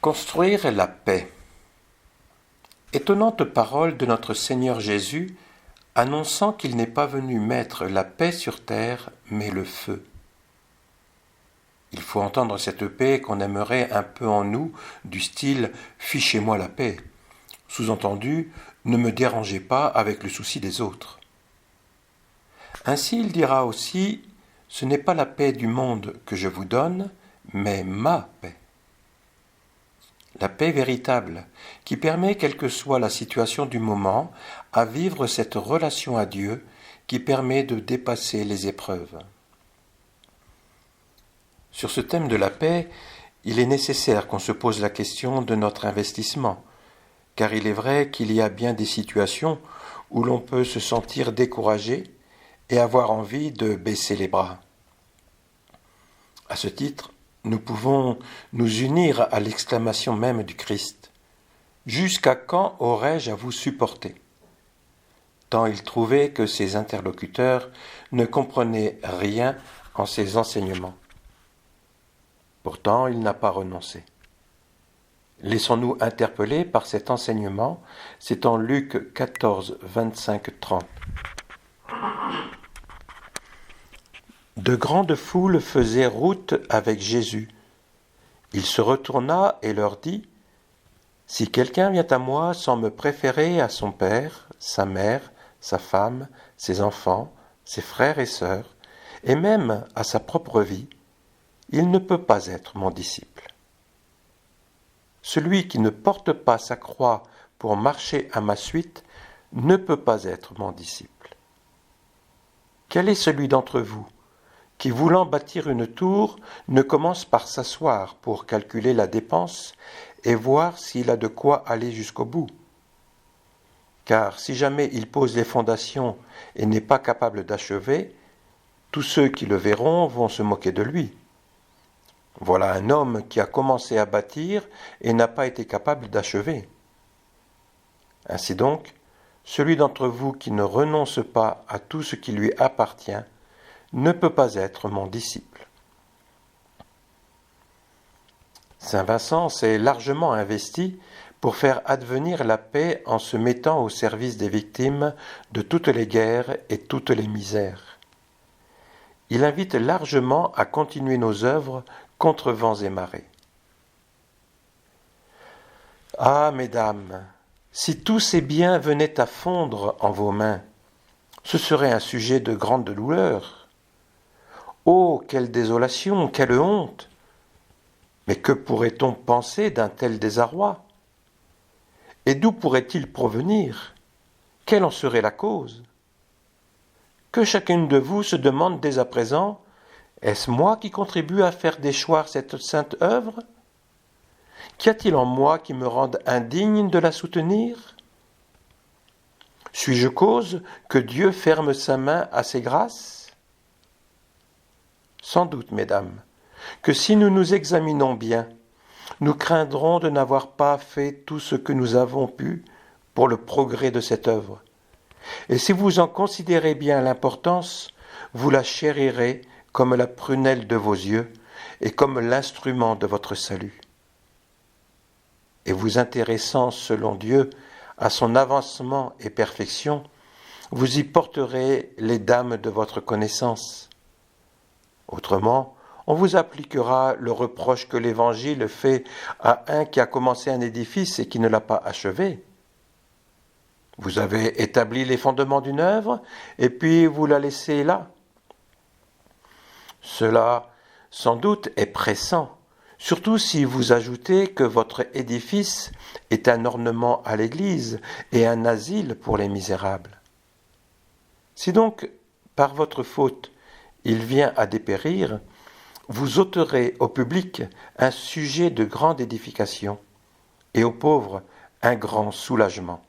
Construire la paix. Étonnante parole de notre Seigneur Jésus, annonçant qu'il n'est pas venu mettre la paix sur terre, mais le feu. Il faut entendre cette paix qu'on aimerait un peu en nous, du style « fichez-moi la paix ». Sous-entendu, ne me dérangez pas avec le souci des autres. Ainsi il dira aussi « ce n'est pas la paix du monde que je vous donne, mais ma paix ». La paix véritable, qui permet, quelle que soit la situation du moment, à vivre cette relation à Dieu qui permet de dépasser les épreuves. Sur ce thème de la paix, il est nécessaire qu'on se pose la question de notre investissement, car il est vrai qu'il y a bien des situations où l'on peut se sentir découragé et avoir envie de baisser les bras. À ce titre, nous pouvons nous unir à l'exclamation même du Christ. « Jusqu'à quand aurais-je à vous supporter ?» Tant il trouvait que ses interlocuteurs ne comprenaient rien en ses enseignements. Pourtant, il n'a pas renoncé. Laissons-nous interpeller par cet enseignement, c'est en Luc 14, 25-30. De grandes foules faisaient route avec Jésus. Il se retourna et leur dit : « Si quelqu'un vient à moi sans me préférer à son père, sa mère, sa femme, ses enfants, ses frères et sœurs, et même à sa propre vie, il ne peut pas être mon disciple. Celui qui ne porte pas sa croix pour marcher à ma suite ne peut pas être mon disciple. Quel est celui d'entre vous qui, voulant bâtir une tour, ne commence par s'asseoir pour calculer la dépense et voir s'il a de quoi aller jusqu'au bout ? Car si jamais il pose les fondations et n'est pas capable d'achever, tous ceux qui le verront vont se moquer de lui. Voilà un homme qui a commencé à bâtir et n'a pas été capable d'achever. Ainsi donc, celui d'entre vous qui ne renonce pas à tout ce qui lui appartient ne peut pas être mon disciple. Saint Vincent s'est largement investi pour faire advenir la paix en se mettant au service des victimes de toutes les guerres et toutes les misères. Il invite largement à continuer nos œuvres contre vents et marées. Ah, mesdames, si tous ces biens venaient à fondre en vos mains, ce serait un sujet de grande douleur. Oh, quelle désolation, quelle honte! Mais que pourrait-on penser d'un tel désarroi? Et d'où pourrait-il provenir? Quelle en serait la cause? Que chacune de vous se demande dès à présent, est-ce moi qui contribue à faire déchoir cette sainte œuvre? Qu'y a-t-il en moi qui me rende indigne de la soutenir? Suis-je cause que Dieu ferme sa main à ses grâces? Sans doute, mesdames, que si nous nous examinons bien, nous craindrons de n'avoir pas fait tout ce que nous avons pu pour le progrès de cette œuvre. Et si vous en considérez bien l'importance, vous la chérirez comme la prunelle de vos yeux et comme l'instrument de votre salut. Et vous intéressant, selon Dieu, à son avancement et perfection, vous y porterez les dames de votre connaissance. Autrement, on vous appliquera le reproche que l'Évangile fait à un qui a commencé un édifice et qui ne l'a pas achevé. Vous avez établi les fondements d'une œuvre et puis vous la laissez là. Cela, sans doute, est pressant, surtout si vous ajoutez que votre édifice est un ornement à l'Église et un asile pour les misérables. Si donc, par votre faute, il vient à dépérir, vous ôterez au public un sujet de grande édification et aux pauvres un grand soulagement.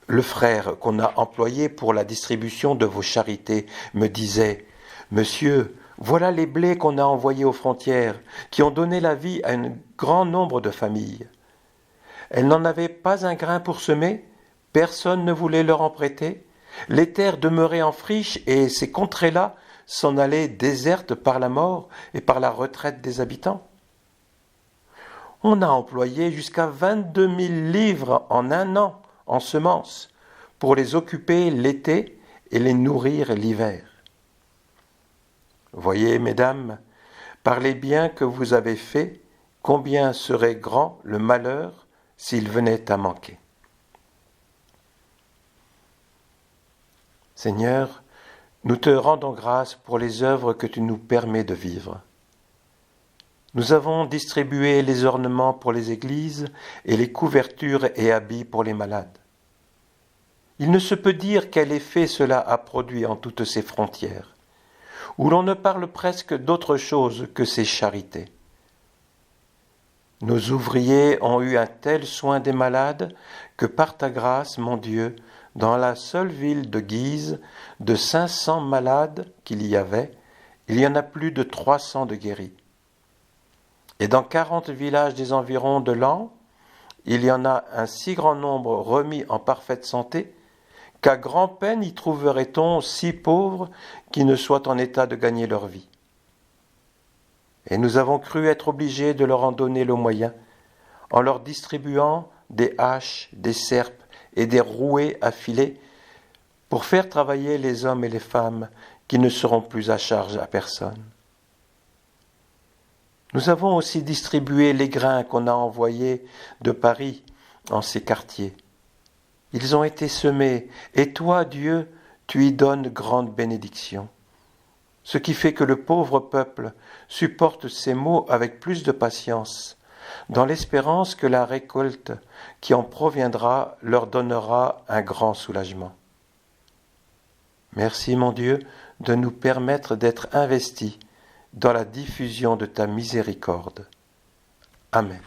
Le frère qu'on a employé pour la distribution de vos charités me disait « Monsieur, voilà les blés qu'on a envoyés aux frontières, qui ont donné la vie à un grand nombre de familles. Elles n'en avaient pas un grain pour semer, personne ne voulait leur en prêter. Les terres demeuraient en friche et ces contrées-là s'en aller déserte par la mort et par la retraite des habitants. On a employé jusqu'à 22 000 livres en un an en semences pour les occuper l'été et les nourrir l'hiver. Voyez, mesdames, par les biens que vous avez faits, combien serait grand le malheur s'il venait à manquer. Seigneur, nous te rendons grâce pour les œuvres que tu nous permets de vivre. Nous avons distribué les ornements pour les églises et les couvertures et habits pour les malades. Il ne se peut dire quel effet cela a produit en toutes ces frontières, où l'on ne parle presque d'autre chose que ces charités. Nos ouvriers ont eu un tel soin des malades que par ta grâce, mon Dieu, dans la seule ville de Guise, de 500 malades qu'il y avait, il y en a plus de 300 de guéris. Et dans 40 villages des environs de Laon, il y en a un si grand nombre remis en parfaite santé, qu'à grand-peine y trouverait-on si pauvres qui ne soient en état de gagner leur vie. Et nous avons cru être obligés de leur en donner le moyen, en leur distribuant des haches, des serpes et des rouets affilés, pour faire travailler les hommes et les femmes qui ne seront plus à charge à personne. Nous avons aussi distribué les grains qu'on a envoyés de Paris en ces quartiers. Ils ont été semés, et toi, Dieu, tu y donnes grande bénédiction. Ce qui fait que le pauvre peuple supporte ces maux avec plus de patience, dans l'espérance que la récolte qui en proviendra leur donnera un grand soulagement. Merci, mon Dieu, de nous permettre d'être investis dans la diffusion de ta miséricorde. Amen.